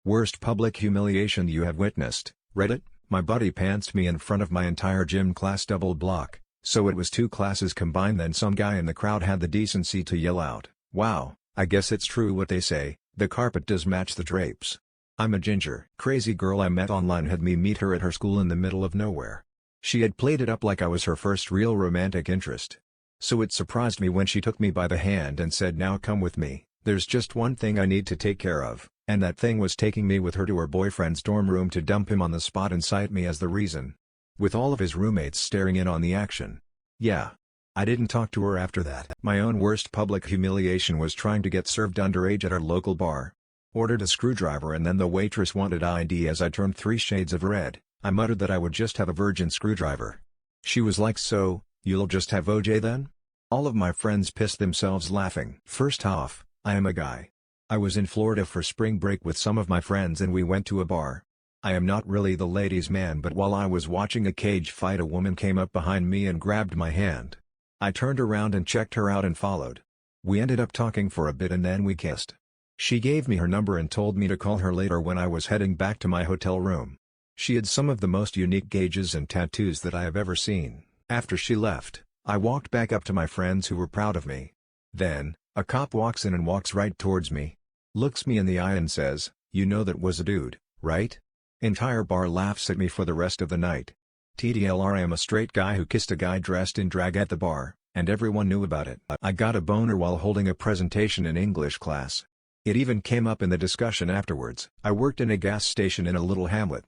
Worst public humiliation you have witnessed. Reddit, my buddy pantsed me in front of my entire gym class double block, so it was two classes combined, then some guy in the crowd had the decency to yell out, "Wow, I guess it's true what they say, the carpet does match the drapes." I'm a ginger. Crazy girl I met online had me meet her at her school in the middle of nowhere. She had played it up like I was her first real romantic interest. So it surprised me when she took me by the hand and said, "Now come with me, there's just one thing I need to take care of," and that thing was taking me with her to her boyfriend's dorm room to dump him on the spot and cite me as the reason. With all of his roommates staring in on the action. Yeah. I didn't talk to her after that. My own worst public humiliation was trying to get served underage at our local bar. Ordered a screwdriver and then the waitress wanted ID. As I turned 3 shades of red, I muttered that I would just have a virgin screwdriver. She was like, "So, you'll just have OJ then?" All of my friends pissed themselves laughing. First off, I am a guy. I was in Florida for spring break with some of my friends and we went to a bar. I am not really the ladies' man, but while I was watching a cage fight, a woman came up behind me and grabbed my hand. I turned around and checked her out and followed. We ended up talking for a bit and then we kissed. She gave me her number and told me to call her later when I was heading back to my hotel room. She had some of the most unique gauges and tattoos that I have ever seen. After she left, I walked back up to my friends who were proud of me. Then, a cop walks in and walks right towards me. Looks me in the eye and says, "You know that was a dude, right?" Entire bar laughs at me for the rest of the night. TDLR, I am a straight guy who kissed a guy dressed in drag at the bar, and everyone knew about it. I got a boner while holding a presentation in English class. It even came up in the discussion afterwards. I worked in a gas station in a little hamlet.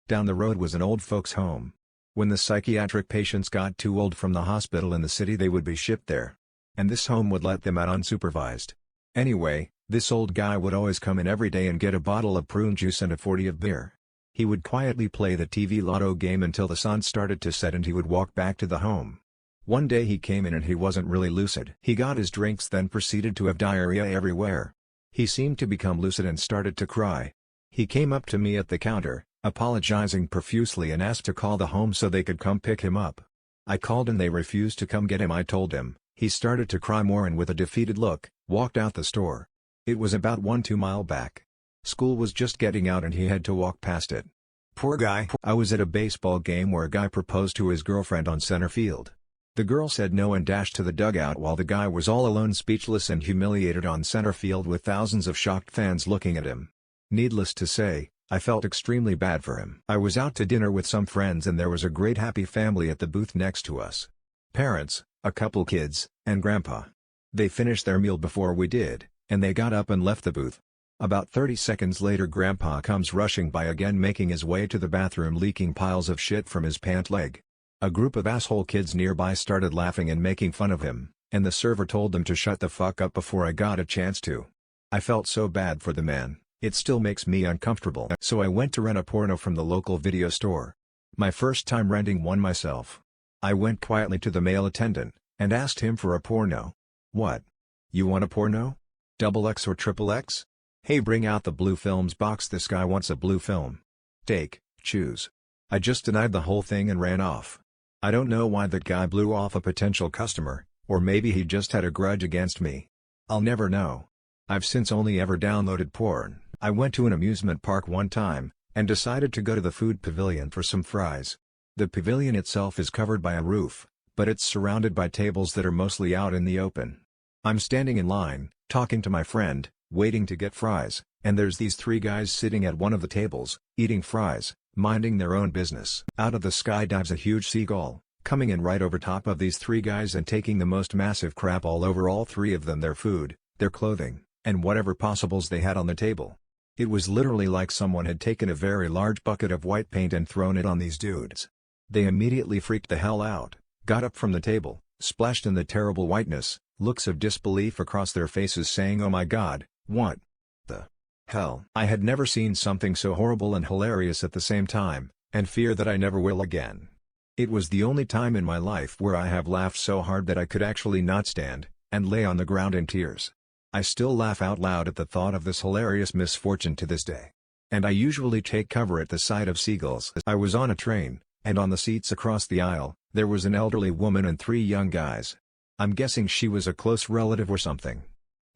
Down the road was an old folks' home. When the psychiatric patients got too old from the hospital in the city, they would be shipped there. And this home would let them out unsupervised. Anyway, this old guy would always come in every day and get a bottle of prune juice and a 40 of beer. He would quietly play the TV lotto game until the sun started to set and he would walk back to the home. One day he came in and he wasn't really lucid. He got his drinks, then proceeded to have diarrhea everywhere. He seemed to become lucid and started to cry. He came up to me at the counter, apologizing profusely, and asked to call the home so they could come pick him up. I called and they refused to come get him. I told him. He started to cry more and with a defeated look, walked out the store. It was about 1-2 mile back. School was just getting out and he had to walk past it. Poor guy. I was at a baseball game where a guy proposed to his girlfriend on center field. The girl said no and dashed to the dugout while the guy was all alone, speechless and humiliated on center field with thousands of shocked fans looking at him. Needless to say, I felt extremely bad for him. I was out to dinner with some friends and there was a great happy family at the booth next to us. Parents, a couple kids, and grandpa. They finished their meal before we did, and they got up and left the booth. About 30 seconds later, grandpa comes rushing by again, making his way to the bathroom, leaking piles of shit from his pant leg. A group of asshole kids nearby started laughing and making fun of him, and the server told them to shut the fuck up before I got a chance to. I felt so bad for the man, it still makes me uncomfortable. So I went to rent a porno from the local video store. My first time renting one myself. I went quietly to the male attendant, and asked him for a porno. "What? You want a porno? XX or XXX? Hey, bring out the blue films box, this guy wants a blue film. Take, choose." I just denied the whole thing and ran off. I don't know why that guy blew off a potential customer, or maybe he just had a grudge against me. I'll never know. I've since only ever downloaded porn. I went to an amusement park one time, and decided to go to the food pavilion for some fries. The pavilion itself is covered by a roof, but it's surrounded by tables that are mostly out in the open. I'm standing in line, talking to my friend, waiting to get fries, and there's these 3 guys sitting at one of the tables, eating fries, minding their own business. Out of the sky dives a huge seagull, coming in right over top of these 3 guys and taking the most massive crap all over all 3 of them, their food, their clothing, and whatever possibles they had on the table. It was literally like someone had taken a very large bucket of white paint and thrown it on these dudes. They immediately freaked the hell out, got up from the table, splashed in the terrible whiteness, looks of disbelief across their faces, saying, "Oh my God, what the hell?" I had never seen something so horrible and hilarious at the same time, and fear that I never will again. It was the only time in my life where I have laughed so hard that I could actually not stand, and lay on the ground in tears. I still laugh out loud at the thought of this hilarious misfortune to this day. And I usually take cover at the sight of seagulls. I was on a train, and on the seats across the aisle, there was an elderly woman and 3 young guys. I'm guessing she was a close relative or something.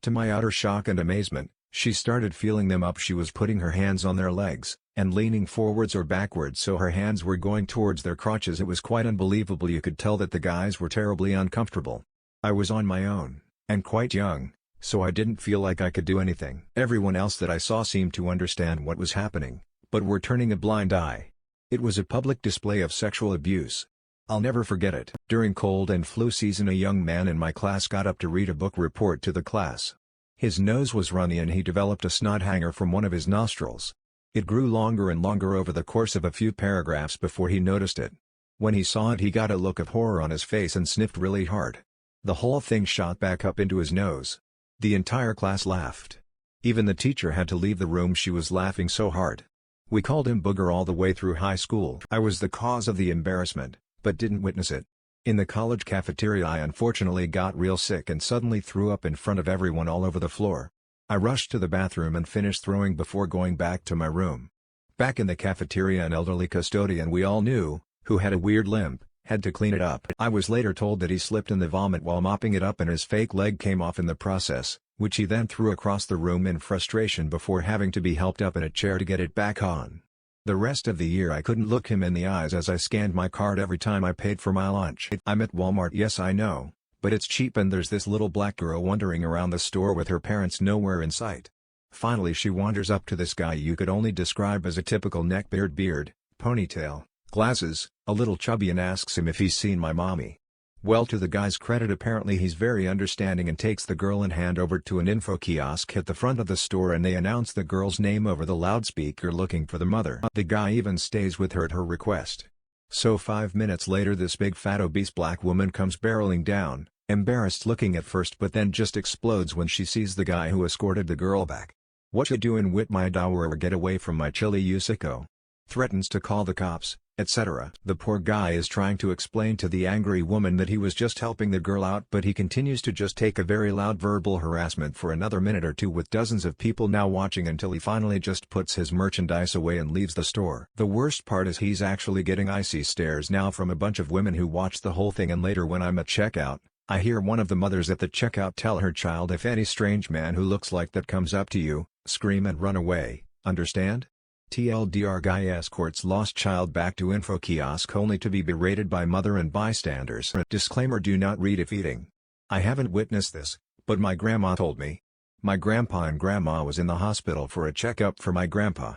To my utter shock and amazement, She started feeling them up. She was putting her hands on their legs, and leaning forwards or backwards so her hands were going towards their crotches. It was quite unbelievable. You could tell that the guys were terribly uncomfortable. I was on my own, and quite young, so I didn't feel like I could do anything. Everyone else that I saw seemed to understand what was happening, but were turning a blind eye. It was a public display of sexual abuse. I'll never forget it. During cold and flu season, a young man in my class got up to read a book report to the class. His nose was runny and he developed a snot hanger from one of his nostrils. It grew longer and longer over the course of a few paragraphs before he noticed it. When he saw it, he got a look of horror on his face and sniffed really hard. The whole thing shot back up into his nose. The entire class laughed. Even the teacher had to leave the room, she was laughing so hard. We called him Booger all the way through high school. I was the cause of the embarrassment, but didn't witness it. In the college cafeteria, I unfortunately got real sick and suddenly threw up in front of everyone all over the floor. I rushed to the bathroom and finished throwing before going back to my room. Back in the cafeteria, an elderly custodian we all knew, who had a weird limp, had to clean it up. I was later told that he slipped in the vomit while mopping it up and his fake leg came off in the process, which he then threw across the room in frustration before having to be helped up in a chair to get it back on. The rest of the year I couldn't look him in the eyes as I scanned my card every time I paid for my lunch. I'm at Walmart, yes I know, but it's cheap, and there's this little black girl wandering around the store with her parents nowhere in sight. Finally she wanders up to this guy you could only describe as a typical neckbeard, beard, ponytail, glasses, a little chubby, and asks him if he's seen my mommy. Well, to the guy's credit, apparently he's very understanding and takes the girl in hand over to an info kiosk at the front of the store, and they announce the girl's name over the loudspeaker looking for the mother. The guy even stays with her at her request. So 5 minutes later this big fat obese black woman comes barreling down, embarrassed looking at first, but then just explodes when she sees the guy who escorted the girl back. "What you doing with my dower, or get away from my chili, you sicko?" Threatens to call the cops, etc. The poor guy is trying to explain to the angry woman that he was just helping the girl out, but he continues to just take a very loud verbal harassment for another minute or two with dozens of people now watching, until he finally just puts his merchandise away and leaves the store. The worst part is he's actually getting icy stares now from a bunch of women who watched the whole thing, and later when I'm at checkout, I hear one of the mothers at the checkout tell her child, "If any strange man who looks like that comes up to you, scream and run away, understand?" TLDR guy escorts lost child back to info kiosk only to be berated by mother and bystanders. Disclaimer: do not read if eating. I haven't witnessed this, but my grandma told me. My grandpa and grandma was in the hospital for a checkup for my grandpa.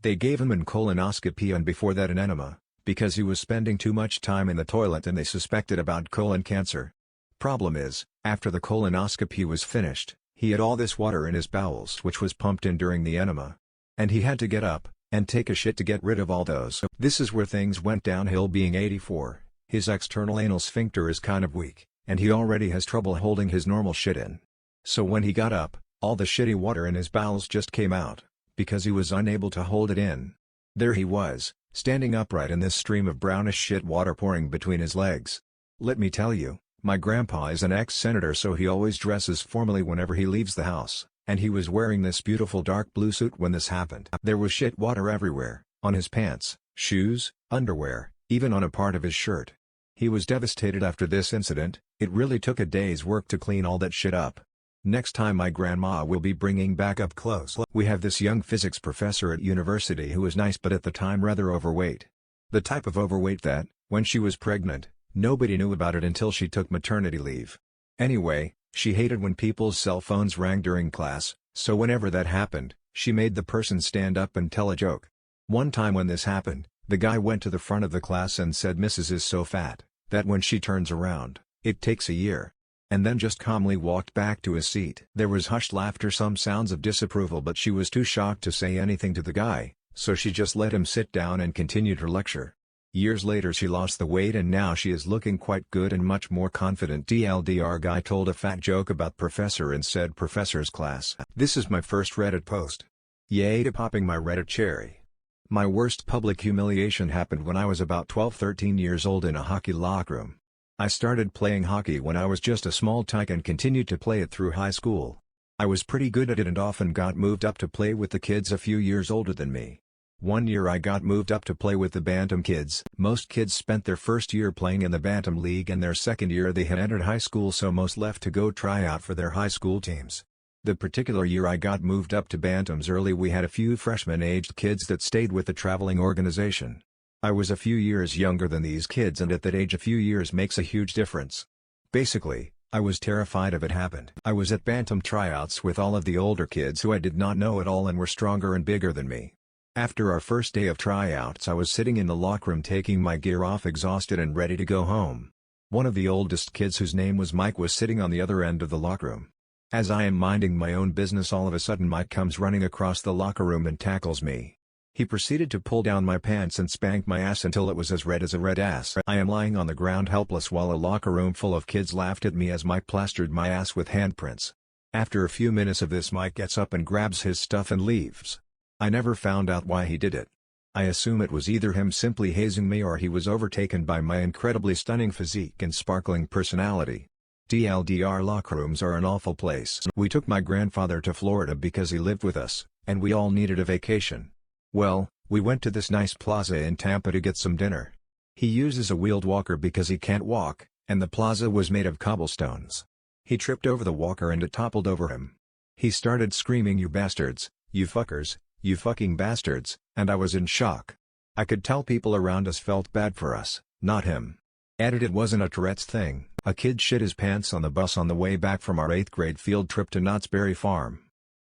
They gave him a colonoscopy and before that an enema, because he was spending too much time in the toilet and they suspected about colon cancer. Problem is, after the colonoscopy was finished, he had all this water in his bowels which was pumped in during the enema. And he had to get up and take a shit to get rid of all those. This is where things went downhill. Being 84, his external anal sphincter is kind of weak, and he already has trouble holding his normal shit in. So when he got up, all the shitty water in his bowels just came out, because he was unable to hold it in. There he was, standing upright in this stream of brownish shit water pouring between his legs. Let me tell you, my grandpa is an ex-senator, so he always dresses formally whenever he leaves the house. And he was wearing this beautiful dark blue suit when this happened. There was shit water everywhere, on his pants, shoes, underwear, even on a part of his shirt. He was devastated after this incident. It really took a day's work to clean all that shit up. Next time my grandma will be bringing back up close. We have this young physics professor at university who was nice but at the time rather overweight. The type of overweight that, when she was pregnant, nobody knew about it until she took maternity leave. Anyway, she hated when people's cell phones rang during class, so whenever that happened, she made the person stand up and tell a joke. One time when this happened, the guy went to the front of the class and said Mrs. is so fat, that when she turns around, it takes a year. And then just calmly walked back to his seat. There was hushed laughter, some sounds of disapproval, but she was too shocked to say anything to the guy, so she just let him sit down and continued her lecture. Years later she lost the weight and now she is looking quite good and much more confident. TLDR guy told a fat joke about professor in said professor's class. This is my first Reddit post. Yay to popping my Reddit cherry. My worst public humiliation happened when I was about 12-13 years old in a hockey locker room. I started playing hockey when I was just a small tyke and continued to play it through high school. I was pretty good at it and often got moved up to play with the kids a few years older than me. One year I got moved up to play with the Bantam kids. Most kids spent their first year playing in the Bantam League and their second year they had entered high school, so most left to go try out for their high school teams. The particular year I got moved up to Bantams early, we had a few freshman-aged kids that stayed with the traveling organization. I was a few years younger than these kids, and at that age a few years makes a huge difference. Basically, I was terrified of it happened. I was at Bantam tryouts with all of the older kids who I did not know at all and were stronger and bigger than me. After our first day of tryouts, I was sitting in the locker room taking my gear off, exhausted and ready to go home. One of the oldest kids, whose name was Mike, was sitting on the other end of the locker room. As I am minding my own business, all of a sudden Mike comes running across the locker room and tackles me. He proceeded to pull down my pants and spank my ass until it was as red as a red ass. I am lying on the ground helpless while a locker room full of kids laughed at me as Mike plastered my ass with handprints. After a few minutes of this, Mike gets up and grabs his stuff and leaves. I never found out why he did it. I assume it was either him simply hazing me or he was overtaken by my incredibly stunning physique and sparkling personality. TLDR, locker rooms are an awful place. We took my grandfather to Florida because he lived with us, and we all needed a vacation. Well, we went to this nice plaza in Tampa to get some dinner. He uses a wheeled walker because he can't walk, and the plaza was made of cobblestones. He tripped over the walker and it toppled over him. He started screaming, "You bastards, you fuckers, you fucking bastards," and I was in shock. I could tell people around us felt bad for us, not him. It wasn't a Tourette's thing. A kid shit his pants on the bus on the way back from our 8th grade field trip to Knott's Berry Farm.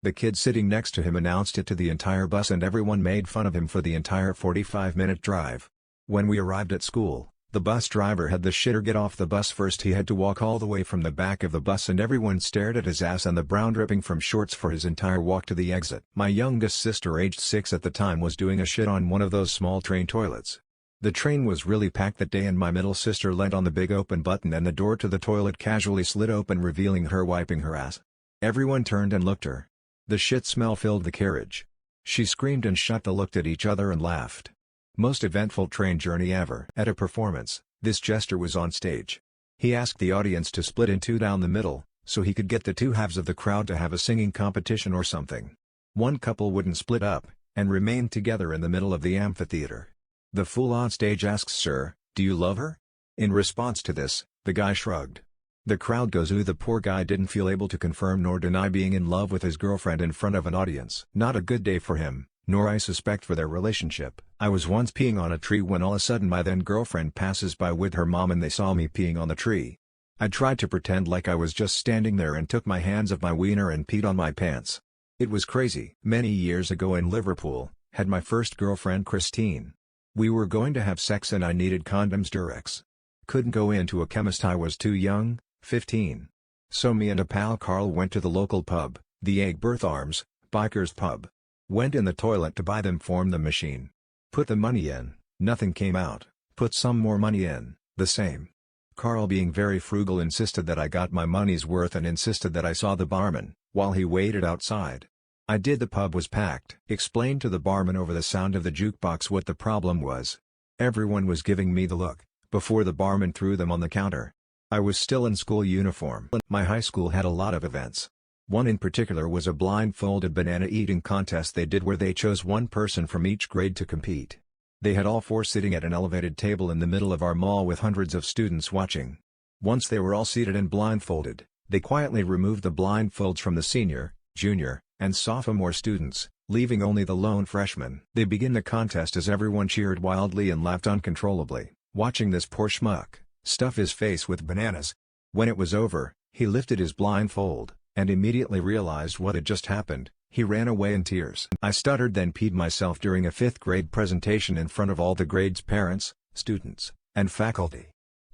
The kid sitting next to him announced it to the entire bus and everyone made fun of him for the entire 45-minute drive. When we arrived at school, the bus driver had the shitter get off the bus first. He had to walk all the way from the back of the bus and everyone stared at his ass and the brown dripping from shorts for his entire walk to the exit. My youngest sister, aged 6 at the time, was doing a shit on one of those small train toilets. The train was really packed that day and my middle sister leant on the big open button and the door to the toilet casually slid open, revealing her wiping her ass. Everyone turned and looked her. The shit smell filled the carriage. She screamed and Shutta looked at each other and laughed. Most eventful train journey ever. At a performance, this jester was on stage. He asked the audience to split in two down the middle, so he could get the two halves of the crowd to have a singing competition or something. One couple wouldn't split up, and remained together in the middle of the amphitheater. The fool on stage asks, "Sir, do you love her?" In response to this, the guy shrugged. The crowd goes ooh. The poor guy didn't feel able to confirm nor deny being in love with his girlfriend in front of an audience. Not a good day for him, nor I suspect for their relationship. I was once peeing on a tree when all of a sudden my then girlfriend passes by with her mom and they saw me peeing on the tree. I tried to pretend like I was just standing there and took my hands off my wiener and peed on my pants. It was crazy. Many years ago in Liverpool, had my first girlfriend Christine. We were going to have sex and I needed condoms Durex. Couldn't go into a chemist, I was too young, 15. So me and a pal Carl went to the local pub, the Aigburth Arms, Bikers Pub. Went in the toilet to buy them from the machine. Put the money in, nothing came out, put some more money in, the same. Carl, being very frugal, insisted that I got my money's worth and insisted that I saw the barman, while he waited outside. I did. The pub was packed. Explained to the barman over the sound of the jukebox what the problem was. Everyone was giving me the look, before the barman threw them on the counter. I was still in school uniform. My high school had a lot of events. One in particular was a blindfolded banana eating contest they did, where they chose one person from each grade to compete. They had all four sitting at an elevated table in the middle of our mall with hundreds of students watching. Once they were all seated and blindfolded, they quietly removed the blindfolds from the senior, junior, and sophomore students, leaving only the lone freshman. They began the contest as everyone cheered wildly and laughed uncontrollably, watching this poor schmuck stuff his face with bananas. When it was over, he lifted his blindfold, and immediately realized what had just happened. He ran away in tears. I stuttered, then peed myself during a 5th grade presentation in front of all the grade's parents, students, and faculty.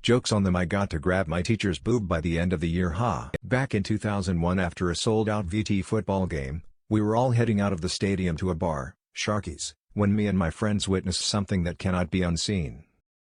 Joke's on them, I got to grab my teacher's boob by the end of the year, ha. Back in 2001, after a sold-out VT football game, we were all heading out of the stadium to a bar, Sharky's, when me and my friends witnessed something that cannot be unseen.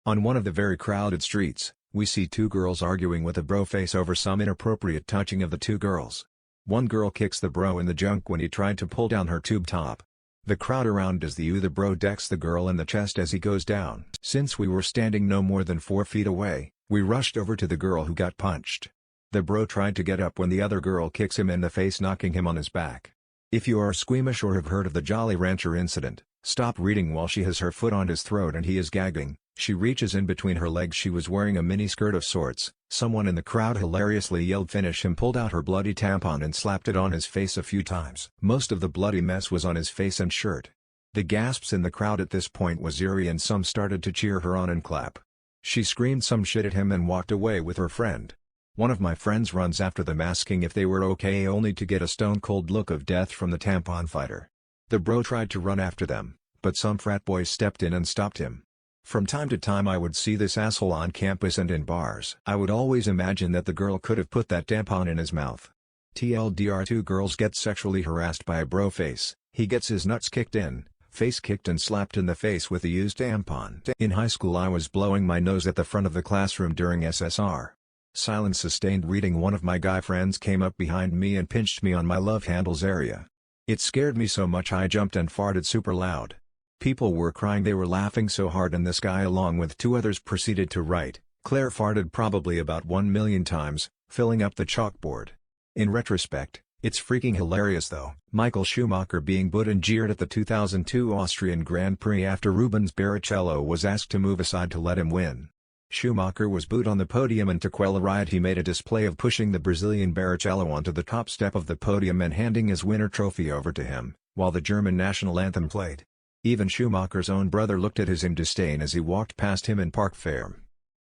On one of the very crowded streets, we see two girls arguing with a bro face over some inappropriate touching of the two girls. One girl kicks the bro in the junk when he tried to pull down her tube top. The crowd around does the bro decks the girl in the chest as he goes down. Since we were standing no more than 4 feet away, we rushed over to the girl who got punched. The bro tried to get up when the other girl kicks him in the face, knocking him on his back. If you are squeamish or have heard of the Jolly Rancher incident, stop reading while she has her foot on his throat and he is gagging. She reaches in between her legs. She was wearing a mini skirt of sorts. Someone in the crowd hilariously yelled finish him, pulled out her bloody tampon and slapped it on his face a few times. Most of the bloody mess was on his face and shirt. The gasps in the crowd at this point was eerie and some started to cheer her on and clap. She screamed some shit at him and walked away with her friend. One of my friends runs after them asking if they were okay, only to get a stone-cold look of death from the tampon fighter. The bro tried to run after them, but some frat boys stepped in and stopped him. From time to time I would see this asshole on campus and in bars. I would always imagine that the girl could have put that tampon in his mouth. TLDR: 2 girls get sexually harassed by a bro face. He gets his nuts kicked in, face kicked and slapped in the face with a used tampon. In high school I was blowing my nose at the front of the classroom during SSR. Silence sustained reading. One of my guy friends came up behind me and pinched me on my love handles area. It scared me so much I jumped and farted super loud. People were crying, they were laughing so hard, and this guy along with 2 others proceeded to write, "Claire farted," probably about 1,000,000 times, filling up the chalkboard. In retrospect, it's freaking hilarious though. Michael Schumacher being booed and jeered at the 2002 Austrian Grand Prix after Rubens Barrichello was asked to move aside to let him win. Schumacher was booed on the podium, and to quell a riot he made a display of pushing the Brazilian Barrichello onto the top step of the podium and handing his winner trophy over to him, while the German national anthem played. Even Schumacher's own brother looked at him in disdain as he walked past him in Park Fair.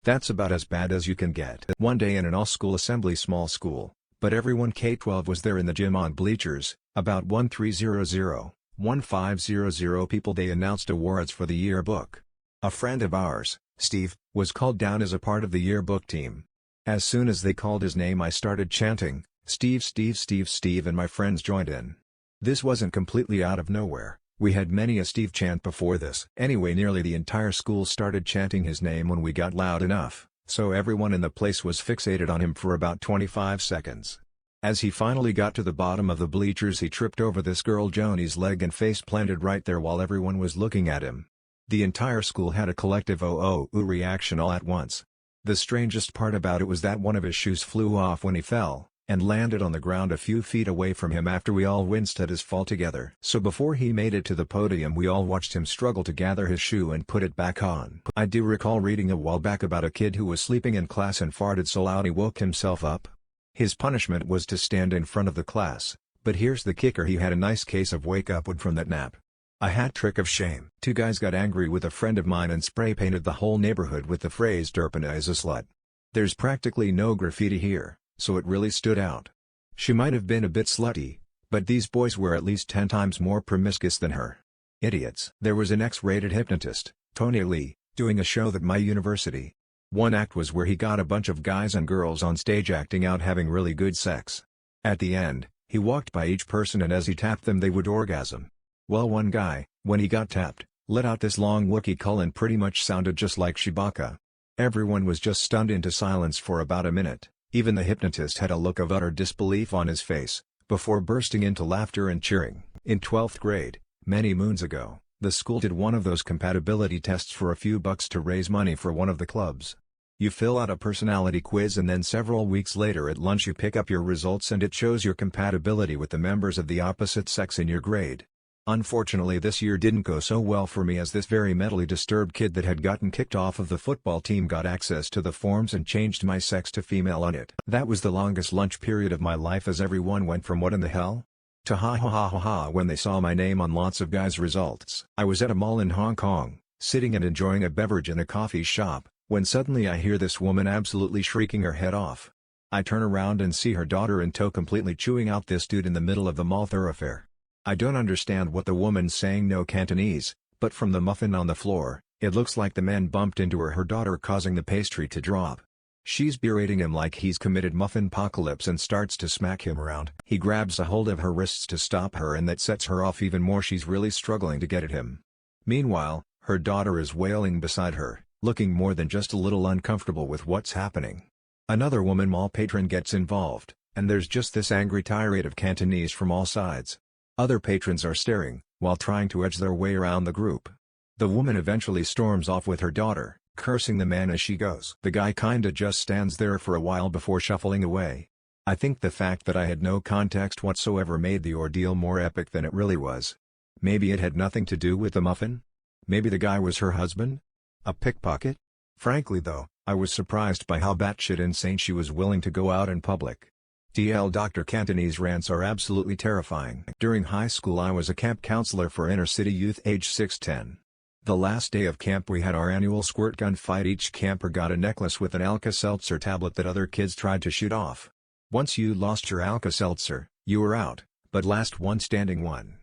That's about as bad as you can get. One day in an all-school assembly, small school, but everyone K-12 was there in the gym on bleachers, about 1500 people. They announced awards for the yearbook. A friend of ours, Steve, was called down as a part of the yearbook team. As soon as they called his name I started chanting, "Steve, Steve, Steve, Steve," and my friends joined in. This wasn't completely out of nowhere, we had many a Steve chant before this. Anyway, nearly the entire school started chanting his name when we got loud enough, so everyone in the place was fixated on him for about 25 seconds. As he finally got to the bottom of the bleachers he tripped over this girl Joni's leg and face planted right there while everyone was looking at him. The entire school had a collective "oh oh ooh" reaction all at once. The strangest part about it was that one of his shoes flew off when he fell, and landed on the ground a few feet away from him after we all winced at his fall together. So before he made it to the podium we all watched him struggle to gather his shoe and put it back on. I do recall reading a while back about a kid who was sleeping in class and farted so loud he woke himself up. His punishment was to stand in front of the class, but here's the kicker: he had a nice case of wake-up wood from that nap. A hat trick of shame. 2 guys got angry with a friend of mine and spray painted the whole neighborhood with the phrase "Derpina is a slut." There's practically no graffiti here, so it really stood out. She might have been a bit slutty, but these boys were at least 10 times more promiscuous than her. Idiots. There was an X-rated hypnotist, Tony Lee, doing a show at my university. One act was where he got a bunch of guys and girls on stage acting out having really good sex. At the end, he walked by each person and as he tapped them they would orgasm. Well, one guy, when he got tapped, let out this long Wookiee call and pretty much sounded just like Chewbacca. Everyone was just stunned into silence for about a minute. Even the hypnotist had a look of utter disbelief on his face, before bursting into laughter and cheering. In 12th grade, many moons ago, the school did one of those compatibility tests for a few bucks to raise money for one of the clubs. You fill out a personality quiz and then several weeks later at lunch you pick up your results and it shows your compatibility with the members of the opposite sex in your grade. Unfortunately this year didn't go so well for me, as this very mentally disturbed kid that had gotten kicked off of the football team got access to the forms and changed my sex to female on it. That was the longest lunch period of my life, as everyone went from "what in the hell?" to "ha ha ha ha ha" when they saw my name on lots of guys' results. I was at a mall in Hong Kong, sitting and enjoying a beverage in a coffee shop, when suddenly I hear this woman absolutely shrieking her head off. I turn around and see her daughter in tow completely chewing out this dude in the middle of the mall thoroughfare. I don't understand what the woman's saying, no Cantonese, but from the muffin on the floor, it looks like the man bumped into her daughter, causing the pastry to drop. She's berating him like he's committed muffin apocalypse and starts to smack him around. He grabs a hold of her wrists to stop her and that sets her off even more. She's really struggling to get at him. Meanwhile, her daughter is wailing beside her, looking more than just a little uncomfortable with what's happening. Another woman mall patron gets involved, and there's just this angry tirade of Cantonese from all sides. Other patrons are staring, while trying to edge their way around the group. The woman eventually storms off with her daughter, cursing the man as she goes. The guy kinda just stands there for a while before shuffling away. I think the fact that I had no context whatsoever made the ordeal more epic than it really was. Maybe it had nothing to do with the muffin? Maybe the guy was her husband? A pickpocket? Frankly though, I was surprised by how batshit insane she was willing to go out in public. Dr. Cantonese rants are absolutely terrifying. During high school I was a camp counselor for inner-city youth age 6-10. The last day of camp we had our annual squirt gun fight. Each camper got a necklace with an Alka-Seltzer tablet that other kids tried to shoot off. Once you lost your Alka-Seltzer, you were out, but last one standing won.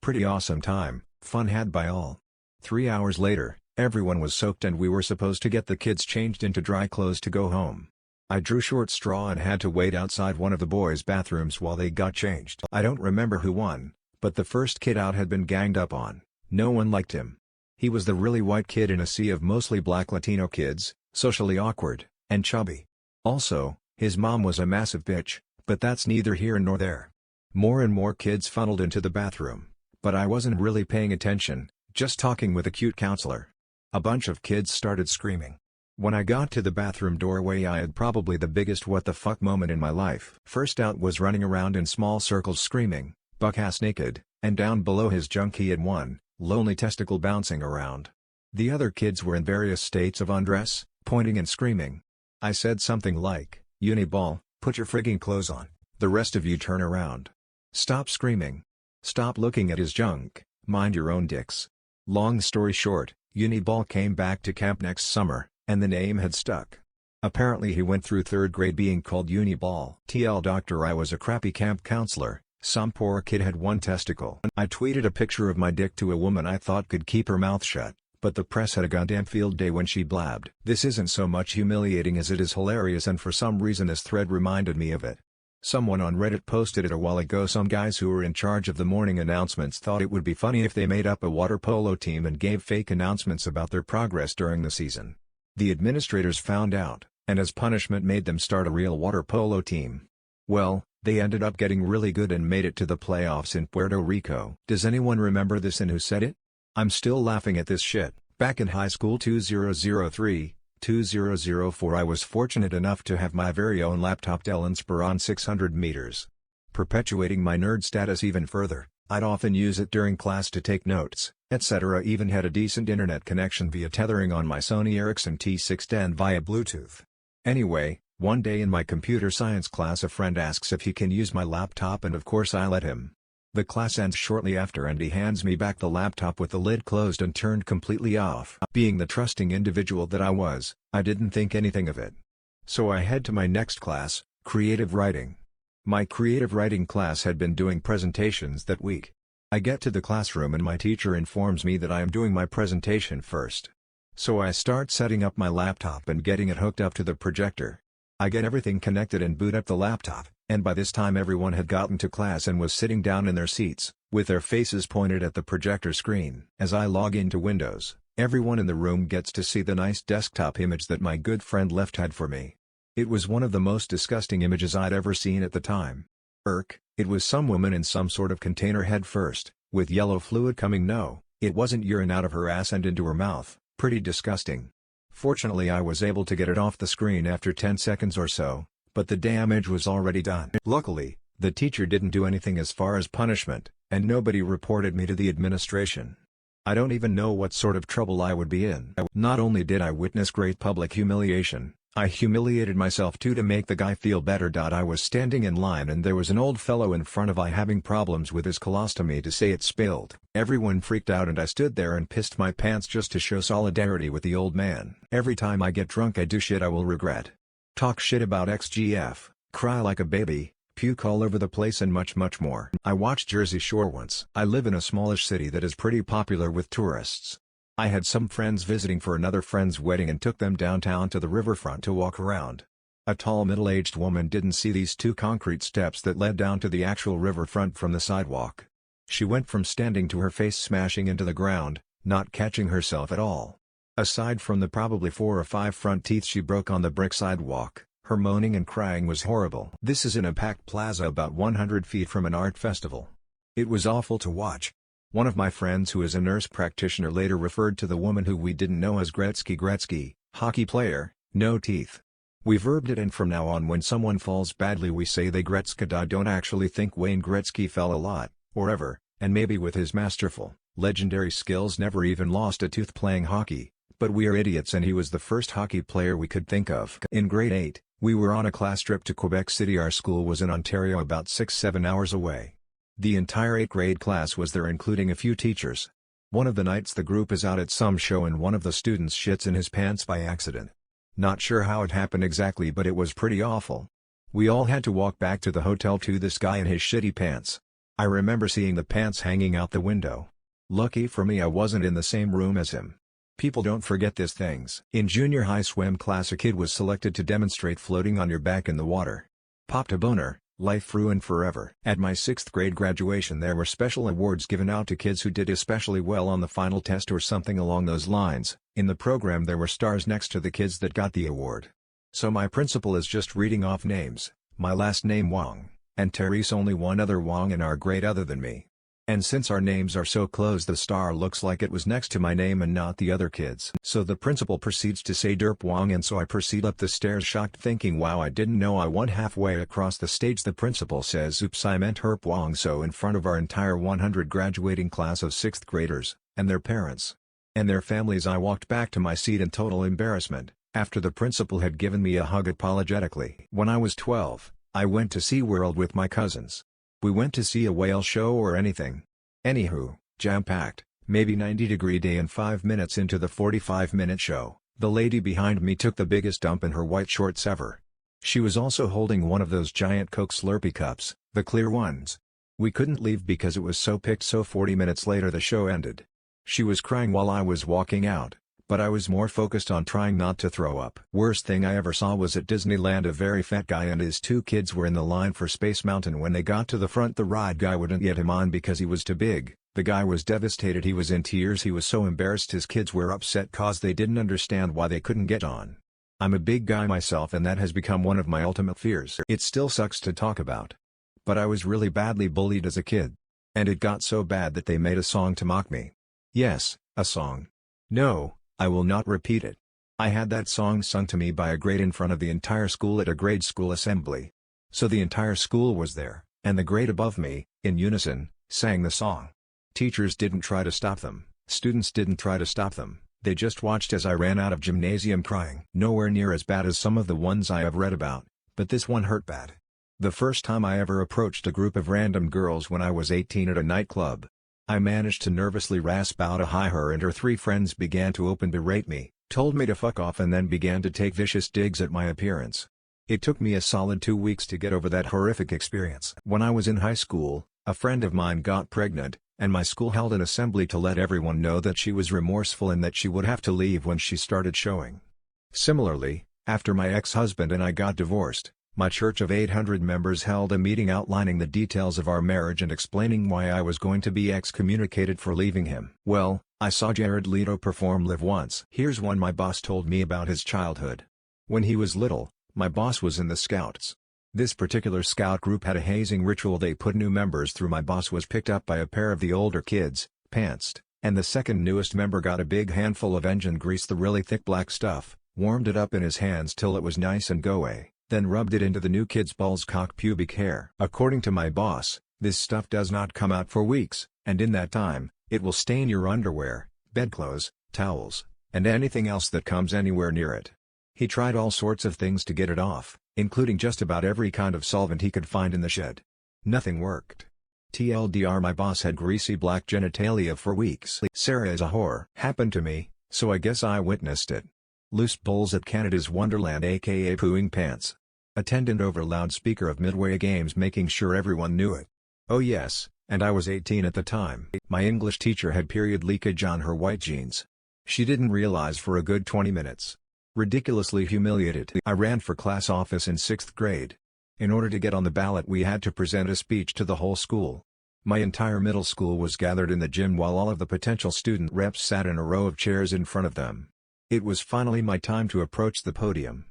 Pretty awesome time, fun had by all. 3 hours later, everyone was soaked and we were supposed to get the kids changed into dry clothes to go home. I drew short straw and had to wait outside one of the boys' bathrooms while they got changed. I don't remember who won, but the first kid out had been ganged up on. No one liked him. He was the really white kid in a sea of mostly black Latino kids, socially awkward, and chubby. Also, his mom was a massive bitch, but that's neither here nor there. More and more kids funneled into the bathroom, but I wasn't really paying attention, just talking with a cute counselor. A bunch of kids started screaming. When I got to the bathroom doorway I had probably the biggest what the fuck moment in my life. First out was running around in small circles screaming, buck-ass naked, and down below his junk he had one lonely testicle bouncing around. The other kids were in various states of undress, pointing and screaming. I said something like, "Uniball, put your frigging clothes on, the rest of you turn around. Stop screaming. Stop looking at his junk, mind your own dicks." Long story short, Uniball came back to camp next summer, and the name had stuck. Apparently he went through 3rd grade being called Uniball. Doctor, I was a crappy camp counselor. Some poor kid had one testicle. I tweeted a picture of my dick to a woman I thought could keep her mouth shut, but the press had a goddamn field day when she blabbed. This isn't so much humiliating as it is hilarious, and for some reason this thread reminded me of it. Someone on Reddit posted it a while ago. Some guys who were in charge of the morning announcements thought it would be funny if they made up a water polo team and gave fake announcements about their progress during the season. The administrators found out, and as punishment made them start a real water polo team. Well, they ended up getting really good and made it to the playoffs in Puerto Rico. Does anyone remember this and who said it? I'm still laughing at this shit. Back in high school 2003, 2004 I was fortunate enough to have my very own laptop Dell Inspiron 600 meters. Perpetuating my nerd status even further, I'd often use it during class to take notes, etc. Even had a decent internet connection via tethering on my Sony Ericsson T610 via Bluetooth. Anyway, one day in my computer science class a friend asks if he can use my laptop and of course I let him. The class ends shortly after and he hands me back the laptop with the lid closed and turned completely off. Being the trusting individual that I was, I didn't think anything of it. So I head to my next class, creative writing. My creative writing class had been doing presentations that week. I get to the classroom and my teacher informs me that I am doing my presentation first. So I start setting up my laptop and getting it hooked up to the projector. I get everything connected and boot up the laptop, and by this time everyone had gotten to class and was sitting down in their seats, with their faces pointed at the projector screen. As I log into Windows, everyone in the room gets to see the nice desktop image that my good friend left had for me. It was one of the most disgusting images I'd ever seen at the time. It was some woman in some sort of container head first, with yellow fluid coming it wasn't urine out of her ass and into her mouth, pretty disgusting. Fortunately I was able to get it off the screen after 10 seconds or so, but the damage was already done. Luckily, the teacher didn't do anything as far as punishment, and nobody reported me to the administration. I don't even know what sort of trouble I would be in. Not only did I witness great public humiliation, I humiliated myself too to make the guy feel better. I was standing in line and there was an old fellow in front of I having problems with his colostomy to say it spilled. Everyone freaked out and I stood there and pissed my pants just to show solidarity with the old man. Every time I get drunk I do shit I will regret. Talk shit about XGF, cry like a baby, puke all over the place and much more. I watched Jersey Shore once. I live in a smallish city that is pretty popular with tourists. I had some friends visiting for another friend's wedding and took them downtown to the riverfront to walk around. A tall middle-aged woman didn't see these 2 concrete steps that led down to the actual riverfront from the sidewalk. She went from standing to her face smashing into the ground, not catching herself at all. Aside from the probably 4 or 5 front teeth she broke on the brick sidewalk, her moaning and crying was horrible. This is in a packed plaza about 100 feet from an art festival. It was awful to watch. One of my friends who is a nurse practitioner later referred to the woman who we didn't know as Gretzky, hockey player, no teeth. We verbed it and from now on when someone falls badly we say they Gretzka. I don't actually think Wayne Gretzky fell a lot, or ever, and maybe with his masterful, legendary skills never even lost a tooth playing hockey, But we are idiots and he was the first hockey player we could think of. In grade 8, we were on a class trip to Quebec City. Our school was in Ontario, about 6-7 hours away. The entire 8th grade class was there, including a few teachers. One of the nights the group is out at some show and one of the students shits in his pants by accident. Not sure how it happened exactly, but it was pretty awful. We all had to walk back to the hotel to this guy in his shitty pants. I remember seeing the pants hanging out the window. Lucky for me I wasn't in the same room as him. People don't forget these things. In junior high swim class a kid was selected to demonstrate floating on your back in the water. Popped a boner, life ruined forever. At my 6th grade graduation there were special awards given out to kids who did especially well on the final test or something along those lines. In the program there were stars next to the kids that got the award. So my principal is just reading off names, my last name Wong, and Therese, only one other Wong in our grade other than me. And since our names are so close the star looks like it was next to my name and not the other kids. So the principal proceeds to say Derp Wong and so I proceed up the stairs shocked thinking wow I didn't know I went halfway across the stage. The principal says oops I meant Herp Wong, so in front of our entire 100 graduating class of 6th graders, and their parents. And their families I walked back to my seat in total embarrassment, after the principal had given me a hug apologetically. When I was 12, I went to SeaWorld with my cousins. We went to see a whale show or anything. Anywho, jam-packed, maybe 90-degree day and 5 minutes into the 45-minute show, the lady behind me took the biggest dump in her white shorts ever. She was also holding one of those giant Coke Slurpee cups, the clear ones. We couldn't leave because it was so picked, so 40 minutes later the show ended. She was crying while I was walking out, but I was more focused on trying not to throw up. Worst thing I ever saw was at Disneyland. A very fat guy and his 2 kids were in the line for Space Mountain. When they got to the front the ride guy wouldn't get him on because he was too big. The guy was devastated, he was in tears, he was so embarrassed. His kids were upset cause they didn't understand why they couldn't get on. I'm a big guy myself and that has become one of my ultimate fears. It still sucks to talk about. But I was really badly bullied as a kid. And it got so bad that they made a song to mock me. Yes, a song. No, I will not repeat it. I had that song sung to me by a grade in front of the entire school at a grade school assembly. So the entire school was there, and the grade above me, in unison, sang the song. Teachers didn't try to stop them, students didn't try to stop them, they just watched as I ran out of gymnasium crying. Nowhere near as bad as some of the ones I have read about, but this one hurt bad. The first time I ever approached a group of random girls when I was 18 at a nightclub. I managed to nervously rasp out a hi. Her and her 3 friends began to open berate me, told me to fuck off and then began to take vicious digs at my appearance. It took me a solid 2 weeks to get over that horrific experience. When I was in high school, a friend of mine got pregnant, and my school held an assembly to let everyone know that she was remorseful and that she would have to leave when she started showing. Similarly, after my ex-husband and I got divorced, my church of 800 members held a meeting outlining the details of our marriage and explaining why I was going to be excommunicated for leaving him. Well, I saw Jared Leto perform live once. Here's one my boss told me about his childhood. When he was little, my boss was in the Scouts. This particular scout group had a hazing ritual. They put new members through. My boss was picked up by a pair of the older kids, pantsed, and the second newest member got a big handful of engine grease, the really thick black stuff, warmed it up in his hands till it was nice and go-away. Then rubbed it into the new kid's balls, cock, pubic hair. According to my boss, this stuff does not come out for weeks, and in that time, it will stain your underwear, bedclothes, towels, and anything else that comes anywhere near it. He tried all sorts of things to get it off, including just about every kind of solvent he could find in the shed. Nothing worked. TLDR, my boss had greasy black genitalia for weeks. Sarah is a whore. Happened to me, so I guess I witnessed it. Loose bowls at Canada's Wonderland, aka pooing pants. Attendant over loudspeaker of Midway Games making sure everyone knew it. Oh yes, and I was 18 at the time. My English teacher had period leakage on her white jeans. She didn't realize for a good 20 minutes. Ridiculously humiliated. I ran for class office in 6th grade. In order to get on the ballot we had to present a speech to the whole school. My entire middle school was gathered in the gym while all of the potential student reps sat in a row of chairs in front of them. It was finally my time to approach the podium.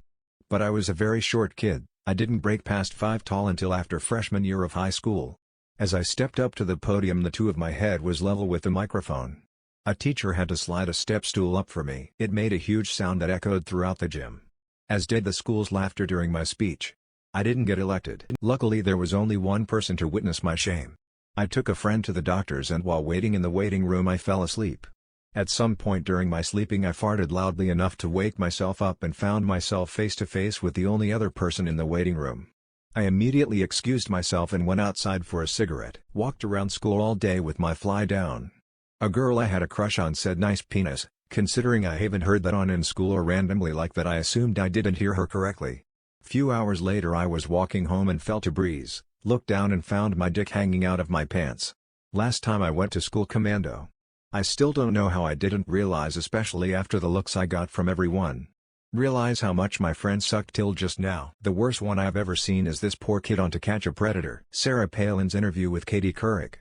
But I was a very short kid, I didn't break past 5 tall until after freshman year of high school. As I stepped up to the podium the top of my head was level with the microphone. A teacher had to slide a step stool up for me. It made a huge sound that echoed throughout the gym. As did the school's laughter during my speech. I didn't get elected. Luckily there was only one person to witness my shame. I took a friend to the doctors and while waiting in the waiting room I fell asleep. At some point during my sleeping I farted loudly enough to wake myself up and found myself face to face with the only other person in the waiting room. I immediately excused myself and went outside for a cigarette. Walked around school all day with my fly down. A girl I had a crush on said nice penis, considering I haven't heard that on in school or randomly like that I assumed I didn't hear her correctly. Few hours later I was walking home and felt a breeze, looked down and found my dick hanging out of my pants. Last time I went to school commando. I still don't know how I didn't realize, especially after the looks I got from everyone. Realize how much my friend sucked till just now. The worst one I've ever seen is this poor kid on To Catch a Predator. Sarah Palin's interview with Katie Couric.